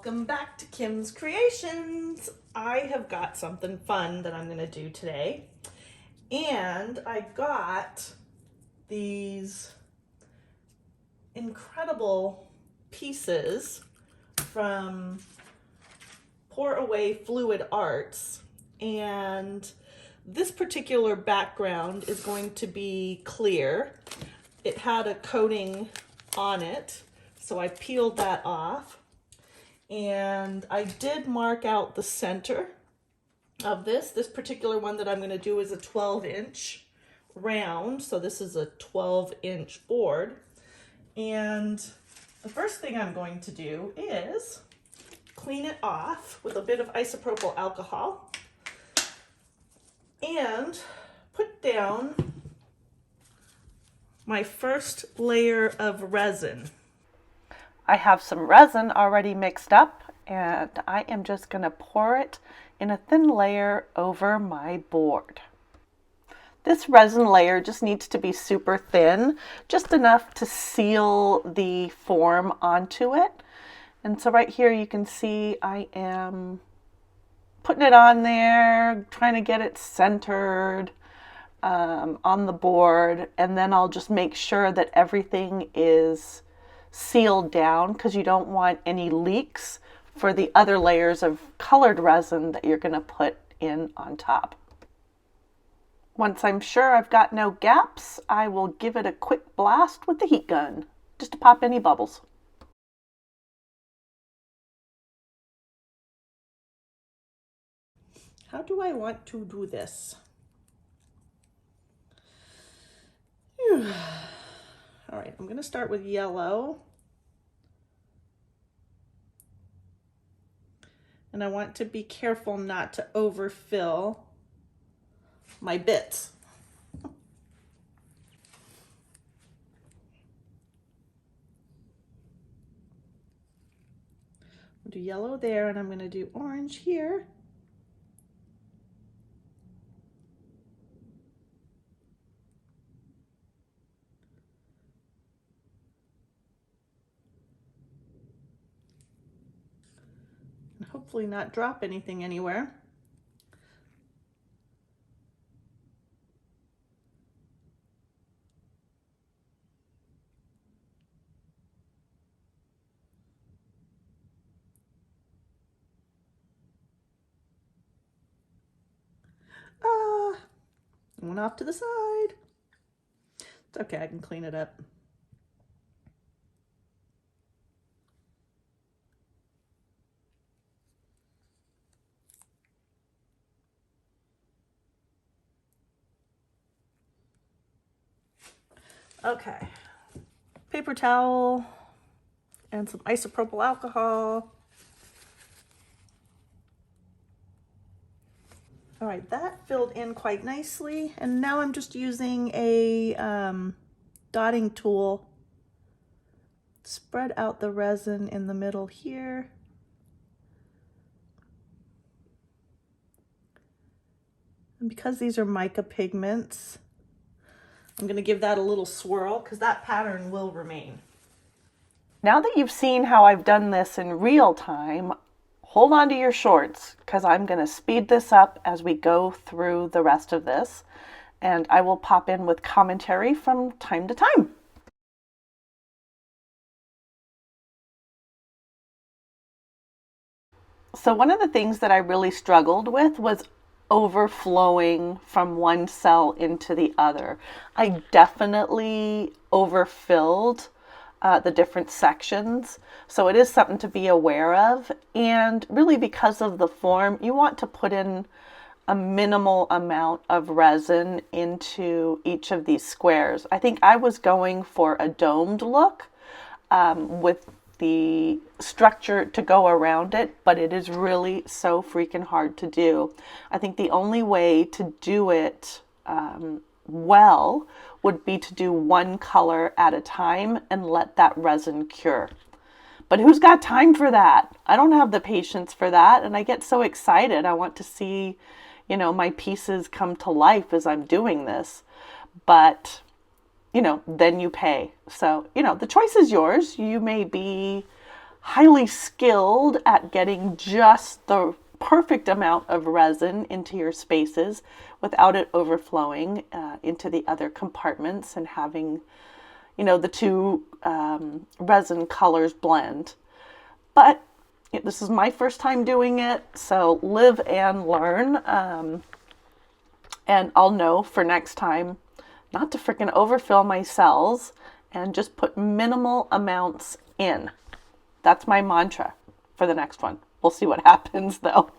Welcome back to Kim's Creations. I have got something fun that I'm going to do today. And I got these incredible pieces from Pour Away Fluid Arts. And this particular background is going to be clear. It had a coating on it, so I peeled that off. And I did mark out the center of this. This particular one that I'm going to do is a 12-inch round. So this is a 12-inch board. And the first thing I'm going to do is clean it off with a bit of isopropyl alcohol and put down my first layer of resin. I have some resin already mixed up, and I am just going to pour it in a thin layer over my board. This resin layer just needs to be super thin, just enough to seal the form onto it. And so right here you can see I am putting it on there, trying to get it centered on the board, and then I'll just make sure that everything is sealed down because you don't want any leaks for the other layers of colored resin that you're going to put in on top. Once I'm sure I've got no gaps, I will give it a quick blast with the heat gun just to pop any bubbles. How do I want to do this? All right, I'm going to start with yellow. And I want to be careful not to overfill my bits. I'll do yellow there, and I'm going to do orange here. Hopefully not drop anything anywhere. Went off to the side. It's okay, I can clean it up. Okay, paper towel and some isopropyl alcohol. All right, that filled in quite nicely. And now I'm just using a dotting tool. Spread out the resin in the middle here. And because these are mica pigments, I'm going to give that a little swirl because that pattern will remain. Now that you've seen how I've done this in real time, hold on to your shorts because I'm going to speed this up as we go through the rest of this, and I will pop in with commentary from time to time. So one of the things that I really struggled with was overflowing from one cell into the other. I definitely overfilled the different sections, so it is something to be aware of. And really, because of the form, you want to put in a minimal amount of resin into each of these squares. I think I was going for a domed look with the structure to go around it, but it is really so freaking hard to do. I think the only way to do it well would be to do one color at a time and let that resin cure. But who's got time for that? I don't have the patience for that, and I get so excited. I want to see, you know, my pieces come to life as I'm doing this. But you know, then you pay. So, you know, the choice is yours. You may be highly skilled at getting just the perfect amount of resin into your spaces without it overflowing into the other compartments and having, the two resin colors blend. But this is my first time doing it, so live and learn. And I'll know for next time not to freaking overfill my cells and just put minimal amounts in. That's my mantra for the next one. We'll see what happens though.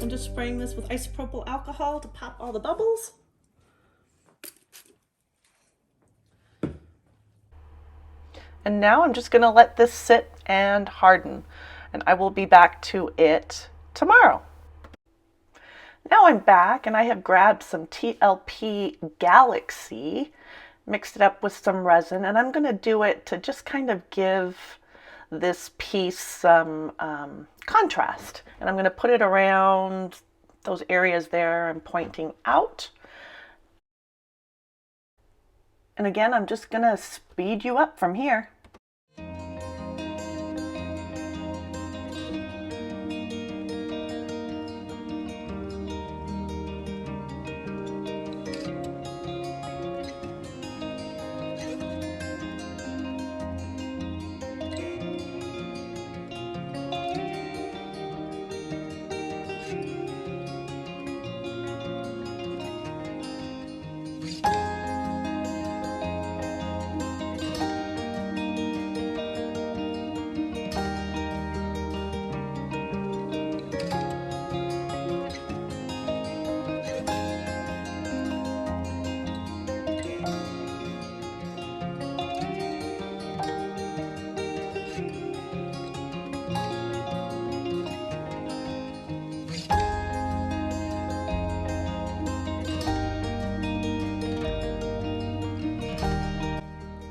I'm just spraying this with isopropyl alcohol to pop all the bubbles. And now I'm just going to let this sit and harden, and I will be back to it tomorrow. Now I'm back and I have grabbed some TLP Galaxy, mixed it up with some resin, and I'm going to do it to just kind of give this piece some contrast. And I'm going to put it around those areas there I'm pointing out. And again, I'm just going to speed you up from here.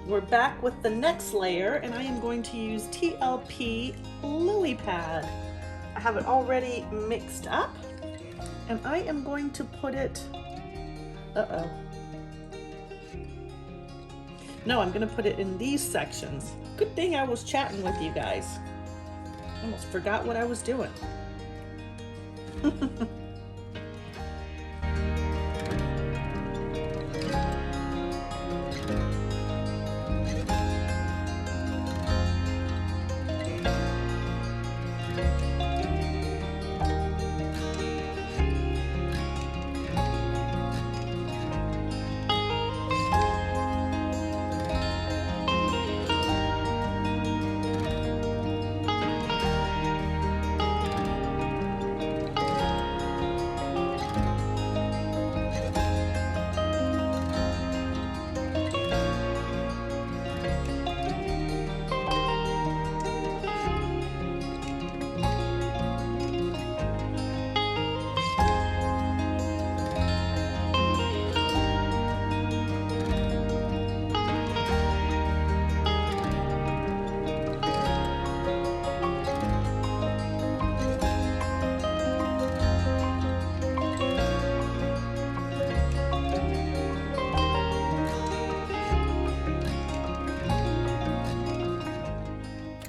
We're back with the next layer, and I am going to use TLP Lily Pad. I have it already mixed up, and I am going to put it, no, I'm going to put it in these sections. Good thing I was chatting with you guys. Almost forgot what I was doing.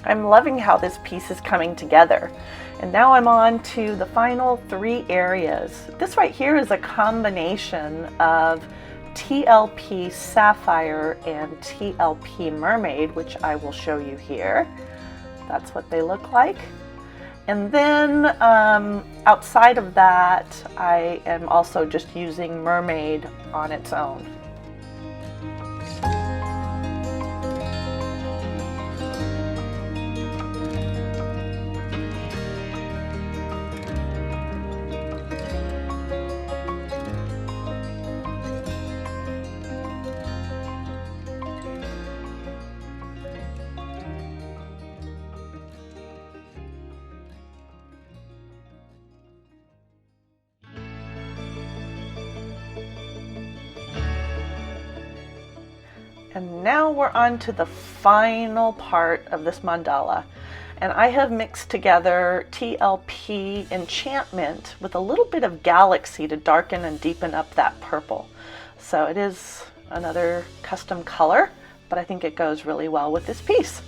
I'm loving how this piece is coming together. And now I'm on to the final 3 areas. This right here is a combination of TLP Sapphire and TLP Mermaid, which I will show you here. That's what they look like. And then outside of that, I am also just using Mermaid on its own. And now we're on to the final part of this mandala. And I have mixed together TLP Enchantment with a little bit of Galaxy to darken and deepen up that purple. So it is another custom color, but I think it goes really well with this piece.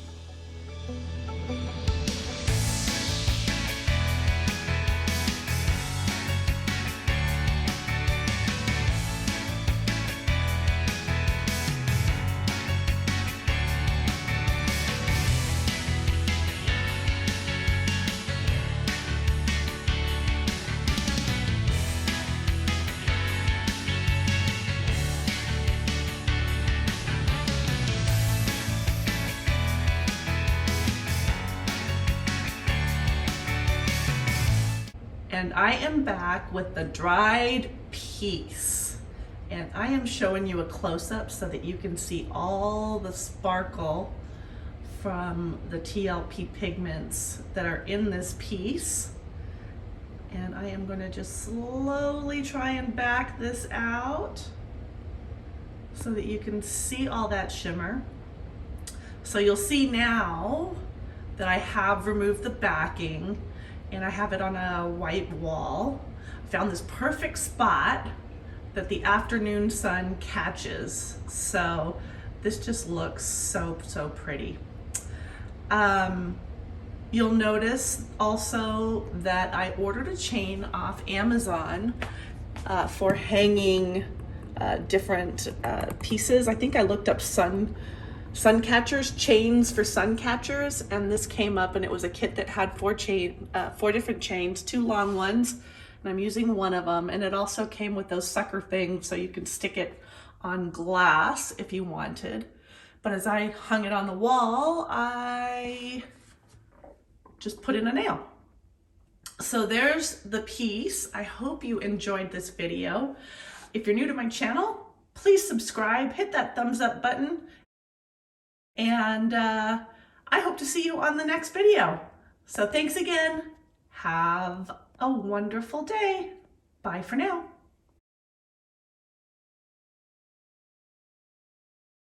And I am back with the dried piece. And I am showing you a close-up so that you can see all the sparkle from the TLP pigments that are in this piece. And I am going to just slowly try and back this out so that you can see all that shimmer. So you'll see now that I have removed the backing and I have it on a white wall. I found this perfect spot that the afternoon sun catches. So this just looks so pretty. You'll notice also that I ordered a chain off Amazon for hanging different pieces. I think I looked up sun catchers, chains for sun catchers, and this came up and it was a kit that had 4 different chains, 2 long ones, and I'm using one of them. And it also came with those sucker things so you can stick it on glass if you wanted. But as I hung it on the wall, I just put in a nail. So there's the piece. I hope you enjoyed this video. If you're new to my channel, please subscribe, hit that thumbs up button, and I hope to see you on the next video. So thanks again. Have a wonderful day. Bye for now.